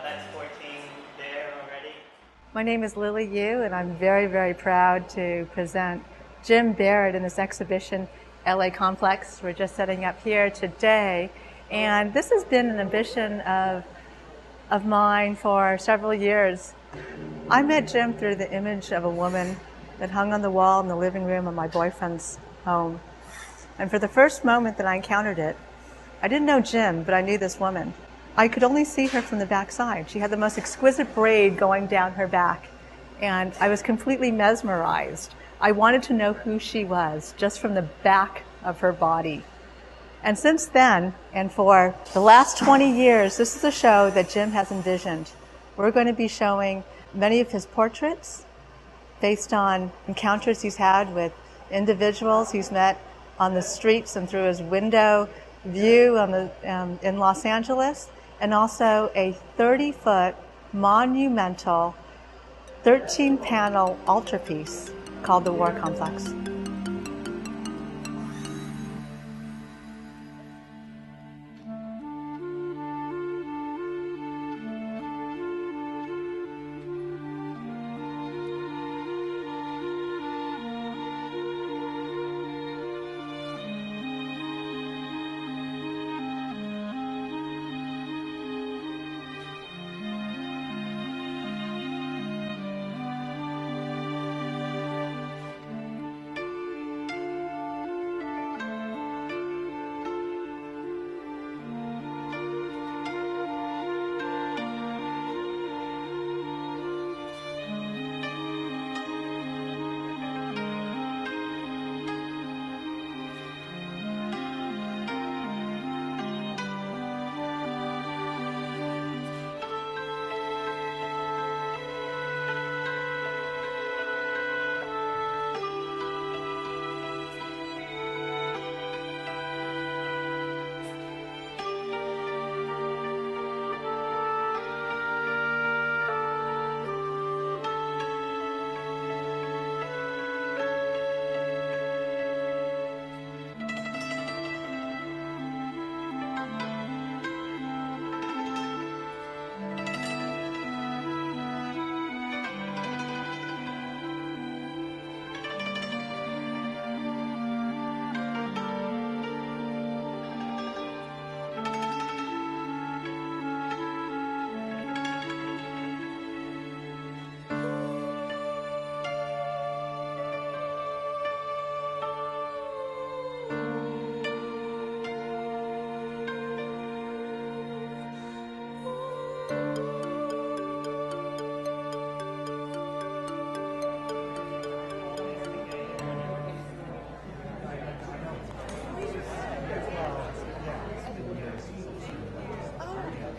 That's 14 there already. My name is Lily Yu, and I'm very, very proud to present Jim Barrett in this exhibition, LA Complex. We're just setting up here today, and this has been an ambition of mine for several years. I met Jim through the image of a woman that hung on the wall in the living room of my boyfriend's home. And for the first moment that I encountered it, I didn't know Jim, but I knew this woman. I could only see her from the backside. She had the most exquisite braid going down her back, and I was completely mesmerized. I wanted to know who she was just from the back of her body. And since then, and for the last 20 years, this is a show that Jim has envisioned. We're going to be showing many of his portraits based on encounters he's had with individuals he's met on the streets and through his window view on in Los Angeles, and also a 30-foot monumental 13-panel altarpiece called the War Complex.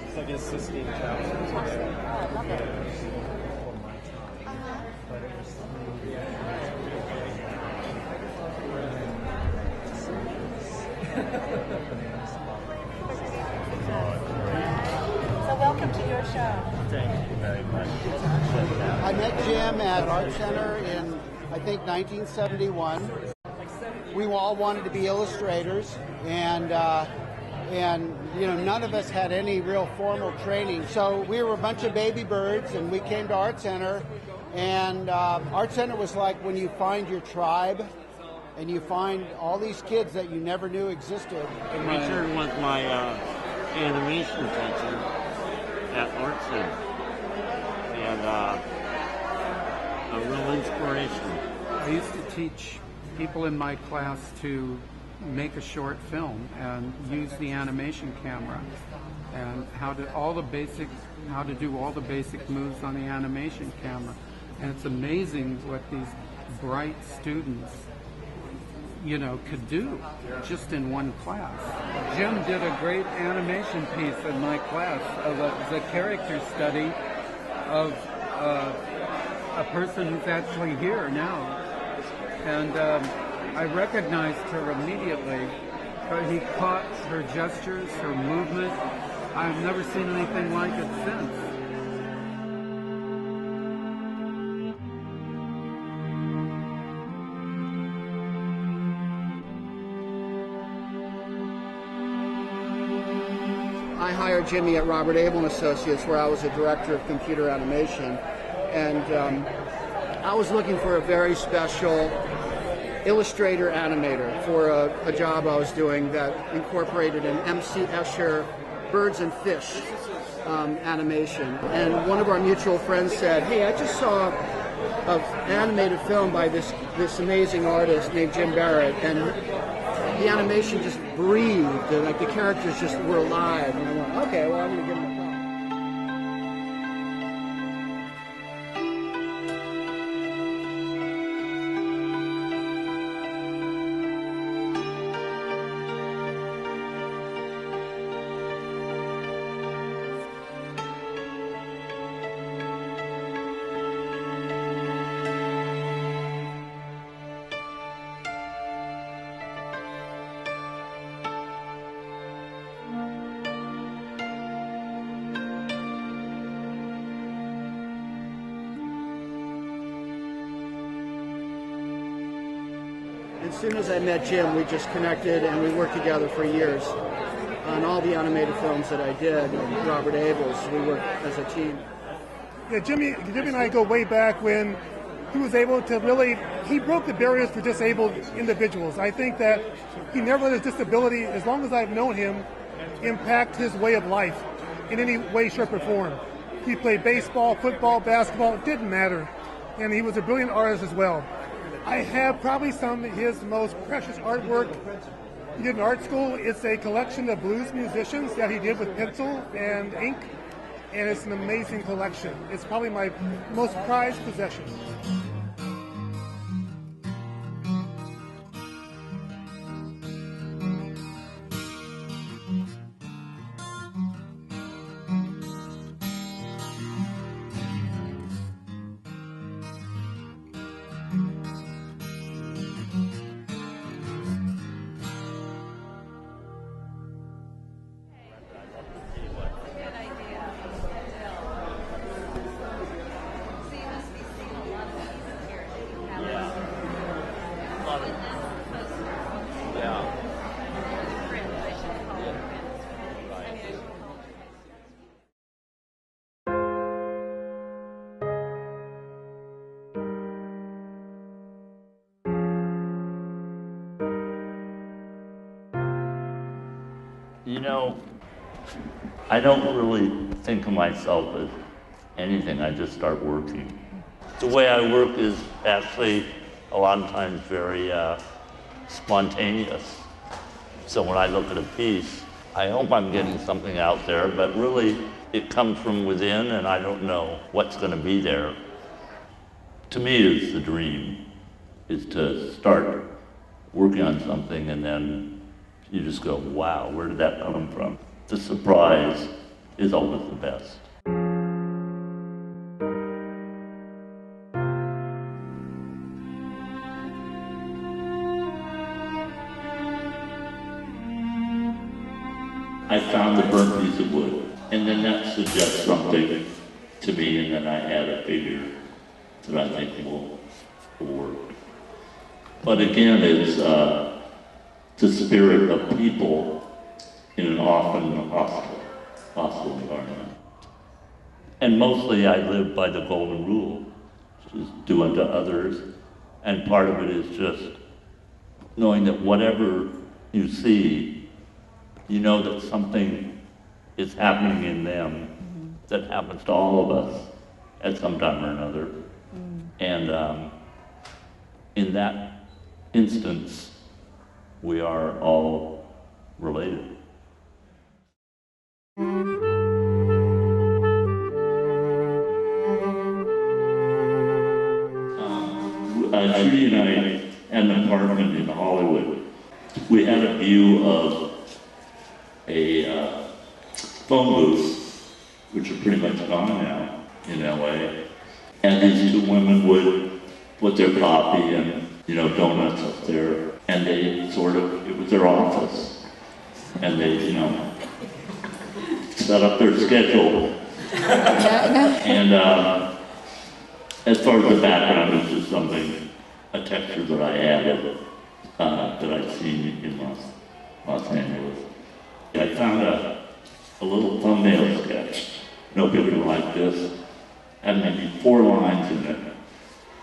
It's like a Sistine Chapel. Oh, I love it. So welcome to your show. Thank you very much. I met Jim at Art Center in, I think, 1971. We all wanted to be illustrators, and you know, none of us had any real formal training. So we were a bunch of baby birds, and we came to Art Center. And Art Center was like when you find your tribe, and you find all these kids that you never knew existed. Richard was my animation teacher at Art Center, and a real inspiration. I used to teach people in my class to make a short film and use the animation camera, and how to do all the basic moves on the animation camera. And it's amazing what these bright students, you know, could do just in one class. Jim did a great animation piece in my class of the character study of a person who's actually here now. And I recognized her immediately. He caught her gestures, her movement. I've never seen anything like it since. I hired Jimmy at Robert Abel & Associates, where I was a director of computer animation. And I was looking for a very special illustrator animator for a job I was doing that incorporated an M.C. Escher birds and fish animation. And one of our mutual friends said, hey, I just saw an animated film by this amazing artist named Jim Barrett, and the animation just breathed, and like the characters just were alive. And I went, okay, well, I'm going to give him a call. As soon as I met Jim, we just connected and we worked together for years on all the animated films that I did. And Robert Abel's, we worked as a team. Yeah, Jimmy and I go way back when he was able to really, he broke the barriers for disabled individuals. I think that he never let his disability, as long as I've known him, impact his way of life in any way, shape, or form. He played baseball, football, basketball, it didn't matter. And he was a brilliant artist as well. I have probably some of his most precious artwork. He did an art school. It's a collection of blues musicians that he did with pencil and ink, and it's an amazing collection. It's probably my most prized possession. You know, I don't really think of myself as anything. I just start working. The way I work is actually a lot of times very spontaneous. So when I look at a piece, I hope I'm getting something out there, but really it comes from within and I don't know what's going to be there. To me, it's the dream, is to start working on something and then you just go, wow, where did that come from? The surprise is always the best. I found the burnt piece of wood, and then that suggests something to me, and then I add a figure that I think will work. But again, it's the spirit of people in an often hostile environment. And mostly I live by the golden rule, which is do unto others. And part of it is just knowing that whatever you see, you know that something is happening in them that happens to all of us at some time or another. And in that instance, we are all related. Judy and I had an apartment in Hollywood. We had a view of a phone booth, which are pretty much gone now in LA. And these two women would put their coffee and, donuts up there. And they it was their office. And they, set up their schedule. And as far as the background, it's just a texture that I added, that I'd seen in Los Angeles. I found a little thumbnail sketch, no bigger like this, had maybe 4 lines in it,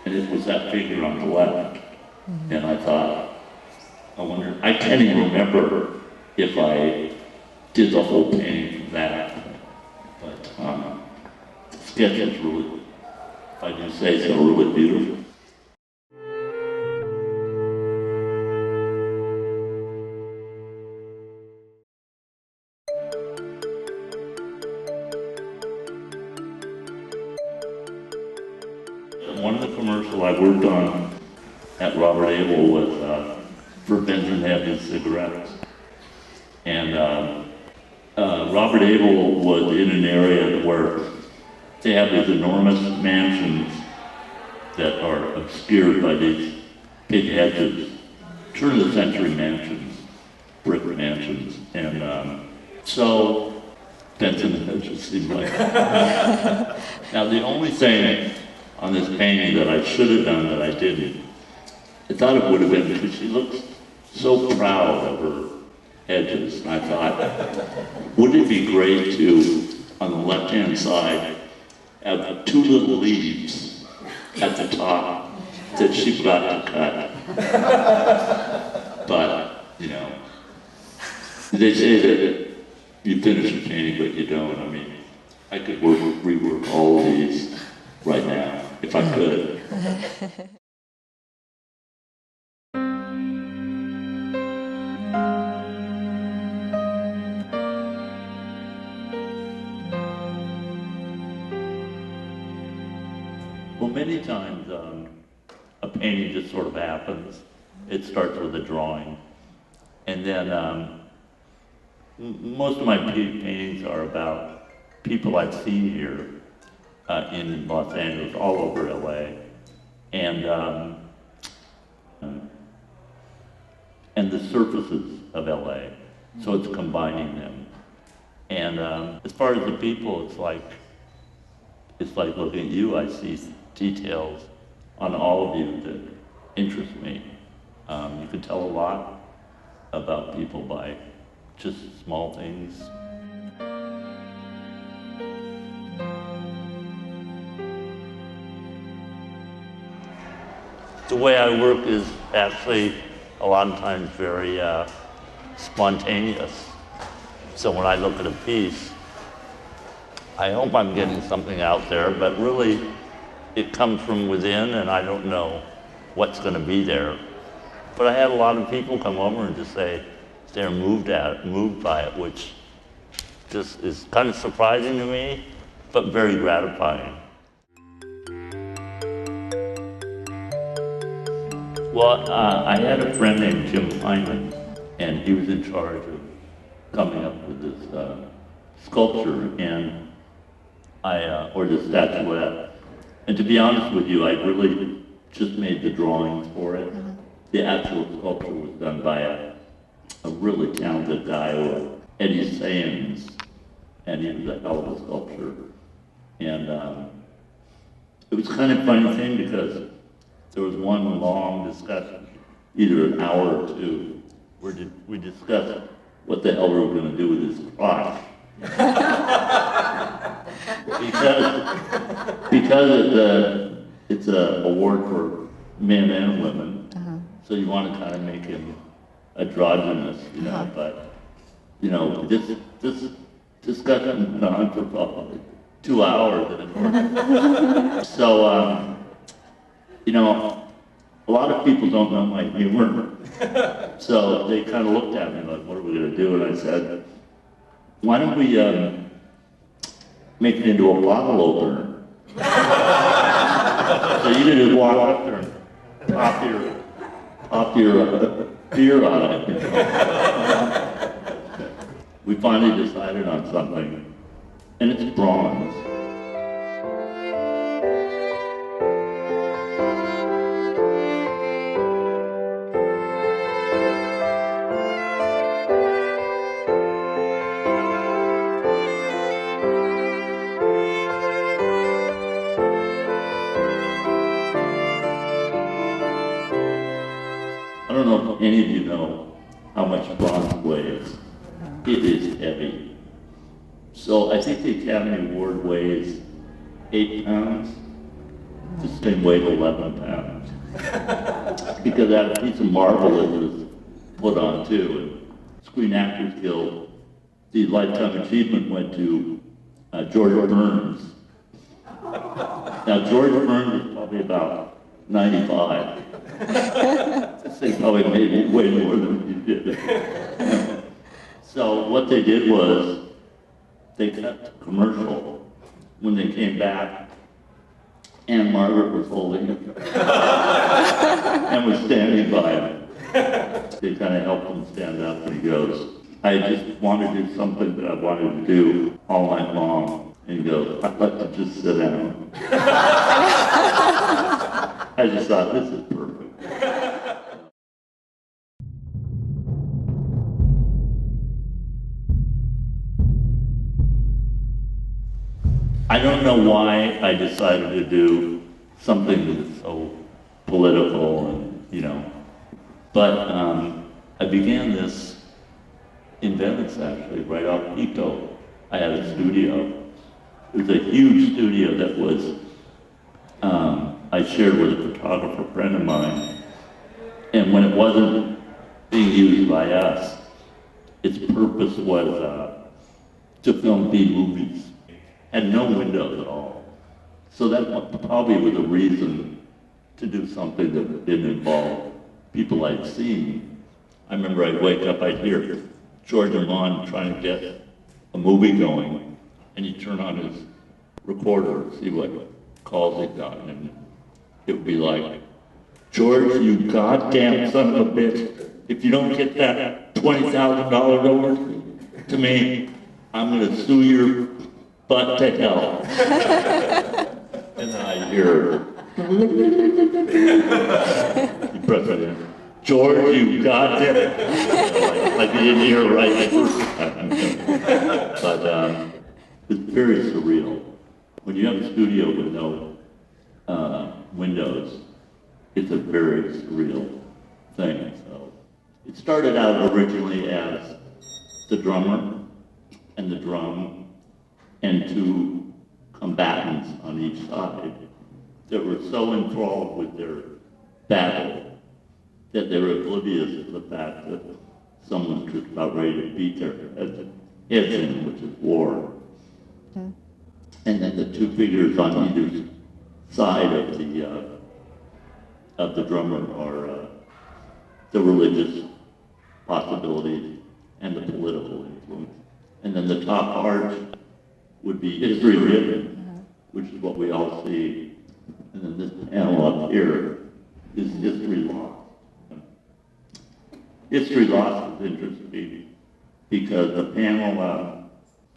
and it was that figure on the left. And I thought, I wonder, I can't even remember if I did the whole painting from that, but the sketch is really, if I do say so, really beautiful. One of the commercials I worked on at Robert Abel was for Benson Hedges cigarettes. And Robert Abel was in an area where they have these enormous mansions that are obscured by these big hedges, turn of the century mansions, brick mansions. And so Benson Hedges seemed like Now the only thing on this painting that I should have done that I didn't, I thought it would have been because she looks so proud of her edges. And I thought, wouldn't it be great to, on the left-hand side, have 2 little leaves at the top that she forgot to cut. But, you know, they say that you finish a painting, but you don't. I mean, I could rework all of these right now, if I could. Well, many times a painting just sort of happens. It starts with a drawing. And then most of my paintings are about people I've seen here in Los Angeles, all over LA. And the surfaces of LA. So it's combining them. And as far as the people, it's like looking at you. I see details on all of you that interest me. You can tell a lot about people by just small things. The way I work is actually a lot of times very spontaneous. So when I look at a piece, I hope I'm getting something out there, but really it comes from within and I don't know what's going to be there. But I had a lot of people come over and just say they're moved by it, which just is kind of surprising to me, but very gratifying. Well, I had a friend named Jim Hyman, and he was in charge of coming up with this sculpture, and or the statuette. And to be honest with you, I really just made the drawings for it. The actual sculpture was done by a really talented guy, Eddie Sayans, and he was a hell of a sculptor. And it was kind of a funny thing because there was one long discussion, either an hour or 2, where we discussed what the hell we were going to do with his crotch. because it's an award for men and women, so you want to kind of make him androgynous, you know. But you know, this discussion went on for probably 2 hours. So you know, a lot of people don't know my humor, so they kind of looked at me like, "What are we going to do?" And I said, "Why don't we make it into a bottle opener?" So you can just walk up there and pop your beer on it. You know? We finally decided on something, and it's bronze. I don't know if any of you know how much bronze weighs. It is heavy. So I think the Academy Award weighs 8 pounds. This thing weighed 11 pounds. Because that piece of marble it was put on too. And Screen Actors Guild, the Lifetime Achievement went to George Burns. Now George Burns is probably about 95. This thing probably made way more than he did. So what they did was, they cut the commercial. When they came back, Anne Margaret was holding it and was standing by him. They kind of helped him stand up, and he goes, I just want to do something that I wanted to do all night long. And he goes, I'd like to just sit down. I just thought, this is perfect. I don't know why I decided to do something that's so political and, you know, but I began this in Venice actually, right off Pico. I had a studio. It was a huge studio that was, I shared with a photographer friend of mine, and when it wasn't being used by us, its purpose was to film B movies. Had no windows at all. So that probably was a reason to do something that didn't involve people I'd seen. I remember I'd wake up, I'd hear George Amon trying to get a movie going, and he'd turn on his recorder, see what calls he'd gotten, and it would be like, George, you goddamn son of a bitch, if you don't get that $20,000 over to me, I'm gonna sue your butt to hell. And then I hear, you press it in, George, you goddamn, like you didn't hear it right the first time. But it's very surreal. When you have a studio with no windows, it's a very surreal thing. So it started out originally as the drummer and the drum and 2 combatants on each side that were so enthralled with their battle that they were oblivious to the fact that someone's just about ready to beat their heads in, which is war. Mm. And then the 2 figures on either side of the drummer are the religious possibilities and the political influence. And then the top arch would be history written, which is what we all see. And then this panel up here is history lost. History lost is interesting because the panel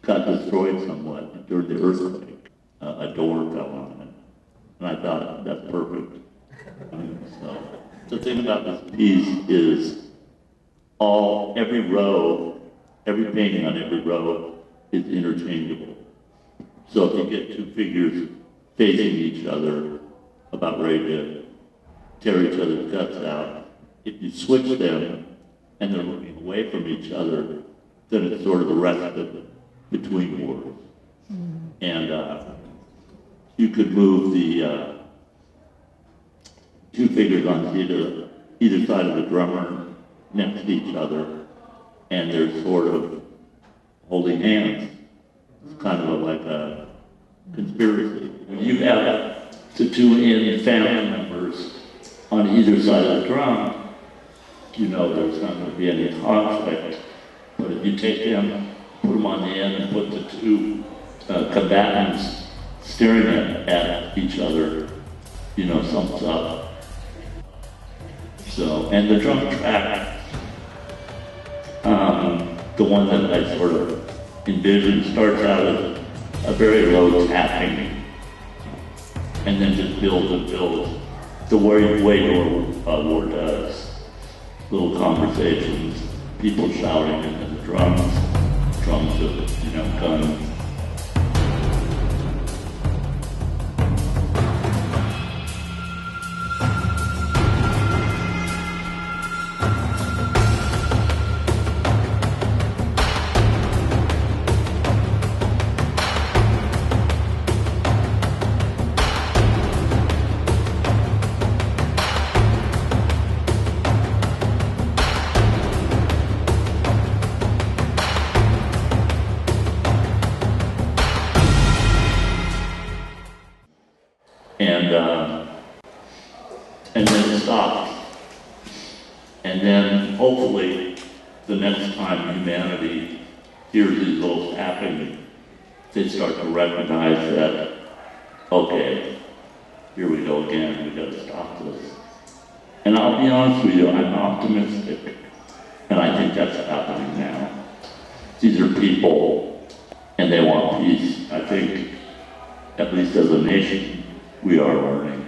got destroyed somewhat during the earthquake. A door fell on it. And I thought, that's perfect. So the thing about this piece is every row, every painting on every row is interchangeable. So if you get 2 figures facing each other, about ready to tear each other's guts out, if you switch them and they're looking away from each other, then it's sort of a respite between wars. Mm-hmm. And you could move the 2 figures on either side of the drummer next to each other, and they're sort of holding hands. It's kind of like a conspiracy. When you have the 2 family members on either side of the drum, you know there's not going to be any conflict. But if you take them, put them on the end, and put the 2 combatants staring at each other, you know, something's up. So, and the drum track, the one that I sort of envisioned, starts out as a very low tapping, and then just builds and builds the way war does. Little conversations, people shouting, and then the drums with, you know, guns. And then hopefully the next time humanity hears these those happening, they start to recognize that, okay, here we go again, we gotta stop this. And I'll be honest with you, I'm optimistic. And I think that's happening now. These are people, and they want peace. I think, at least as a nation, we are learning.